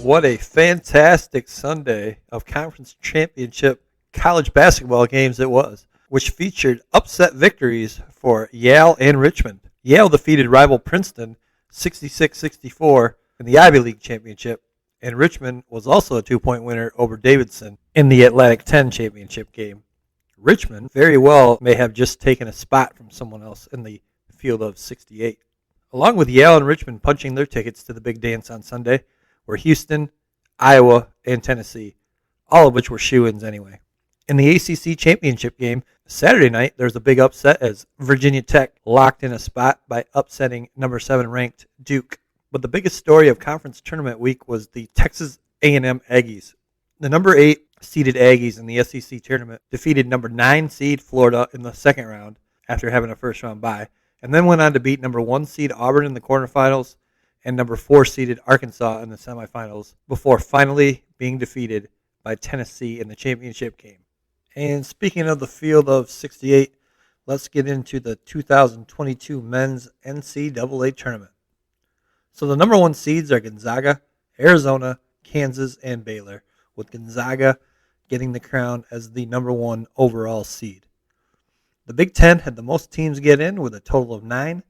What a fantastic Sunday of conference championship college basketball games it was, which featured upset victories for Yale and Richmond. Yale defeated rival Princeton 66-64 in the Ivy League championship, and Richmond was also a 2-point winner over Davidson in the Atlantic 10 championship game. Richmond very well may have just taken a spot from someone else in the field of 68. Along with Yale and Richmond punching their tickets to the big dance on Sunday were Houston, Iowa, and Tennessee, all of which were shoo-ins anyway. In the ACC championship game, Saturday night, there was a big upset as Virginia Tech locked in a spot by upsetting number 7 ranked Duke. But the biggest story of conference tournament week was the Texas A&M Aggies. The number 8 seeded Aggies in the SEC tournament defeated number 9 seed Florida in the second round after having a first round bye, and then went on to beat number 1 seed Auburn in the quarterfinals and number 4 seeded Arkansas in the semifinals before finally being defeated by Tennessee in the championship game. And speaking of the field of 68, let's get into the 2022 men's NCAA tournament. So the number 1 seeds are Gonzaga, Arizona, Kansas, and Baylor, with Gonzaga getting the crown as the number 1 overall seed. The Big Ten had the most teams get in with a total of 9.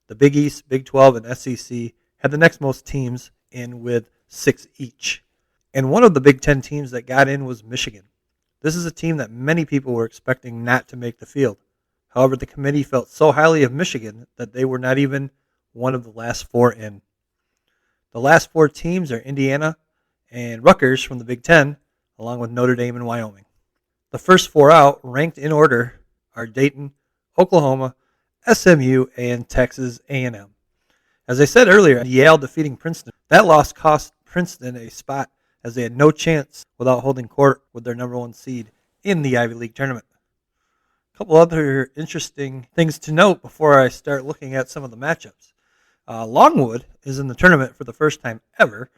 The Big East, Big 12, and SEC had the next most teams in with 6 each. And one of the Big Ten teams that got in was Michigan. This is a team that many people were expecting not to make the field. However, the committee felt so highly of Michigan that they were not even one of the last 4 in. The last 4 teams are Indiana and Rutgers from the Big Ten, along with Notre Dame and Wyoming. The first 4 out, ranked in order, are Dayton, Oklahoma, SMU, and Texas A&M. As I said earlier, Yale defeating Princeton. That loss cost Princeton a spot as they had no chance without holding court with their number 1 seed in the Ivy League tournament. A couple other interesting things to note before I start looking at some of the matchups. Longwood is in the tournament for the first time ever,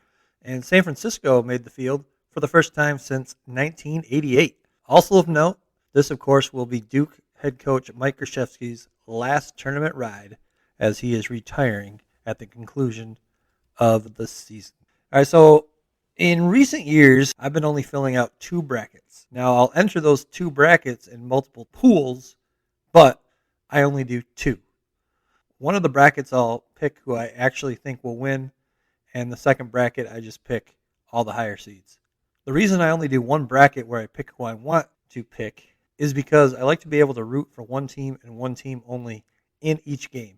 and San Francisco made the field for the first time since 1988. Also of note, this of course will be Duke head coach Mike Krzyzewski's last tournament ride as he is retiring at the conclusion of the season. All right, so in recent years, I've been only filling out 2 brackets. Now, I'll enter those 2 brackets in multiple pools, but I only do 2. One of the brackets I'll pick who I actually think will win, and the second bracket I just pick all the higher seeds. The reason I only do 1 bracket where I pick who I want to pick is because I like to be able to root for 1 team and 1 team only in each game.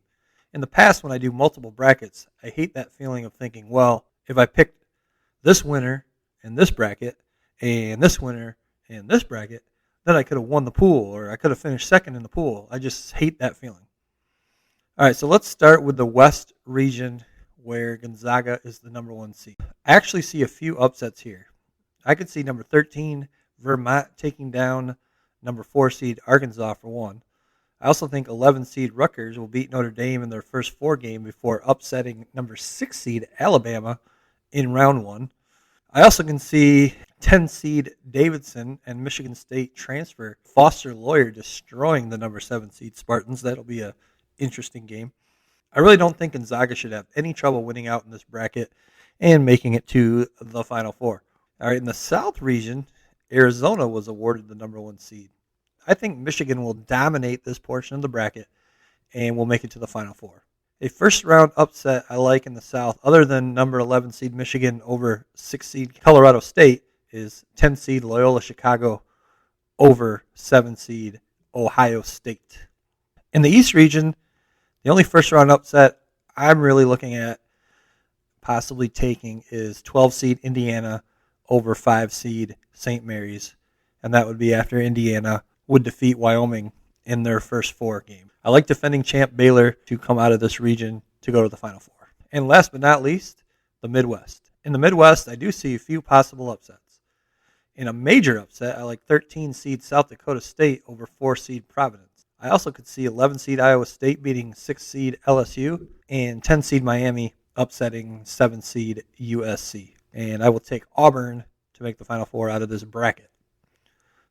In the past, when I do multiple brackets, I hate that feeling of thinking, well, if I picked this winner in this bracket and this winner in this bracket, then I could have won the pool or I could have finished second in the pool. I just hate that feeling. All right, so let's start with the West region where Gonzaga is the number 1 seed. I actually see a few upsets here. I could see number 13, Vermont, taking down number 4 seed Arkansas for 1. I also think 11 seed Rutgers will beat Notre Dame in their first 4 game before upsetting number 6 seed Alabama in round 1. I also can see 10 seed Davidson and Michigan State transfer Foster Lawyer destroying the number 7 seed Spartans. That'll be an interesting game. I really don't think Gonzaga should have any trouble winning out in this bracket and making it to the Final 4. All right, in the South region, Arizona was awarded the number 1 seed. I think Michigan will dominate this portion of the bracket and will make it to the Final 4. A first-round upset I like in the South, other than number 11 seed Michigan over 6 seed Colorado State, is 10 seed Loyola Chicago over 7 seed Ohio State. In the East region, the only first-round upset I'm really looking at possibly taking is 12 seed Indiana over 5 seed St. Mary's, and that would be after Indiana would defeat Wyoming in their first 4 games. I like defending champ Baylor to come out of this region to go to the Final 4. And last but not least, the Midwest. In the Midwest, I do see a few possible upsets. In a major upset, I like 13 seed South Dakota State over 4 seed Providence. I also could see 11 seed Iowa State beating 6 seed LSU and 10 seed Miami upsetting 7 seed USC. And I will take Auburn to make the Final 4 out of this bracket.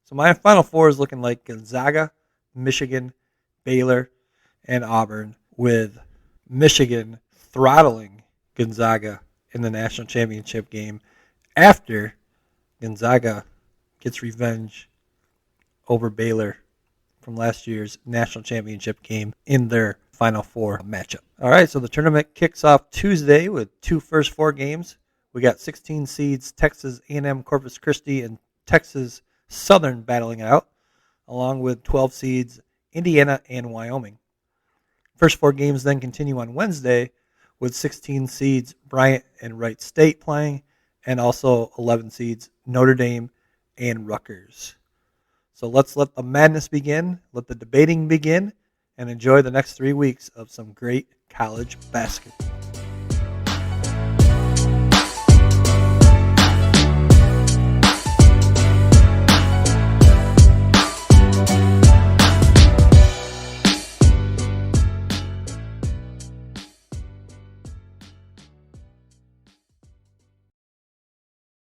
So my Final 4 is looking like Gonzaga, Michigan, Baylor, and Auburn, with Michigan throttling Gonzaga in the national championship game after Gonzaga gets revenge over Baylor from last year's national championship game in their Final Four matchup. All right, so the tournament kicks off Tuesday with two first four games. We got 16 seeds Texas A&M Corpus Christi and Texas Southern battling it out, along with 12 seeds Indiana and Wyoming. First four games then continue on Wednesday with 16 seeds Bryant and Wright State playing, and also 11 seeds Notre Dame and Rutgers. So let's let the madness begin, let the debating begin, and enjoy the next 3 weeks of some great college basketball.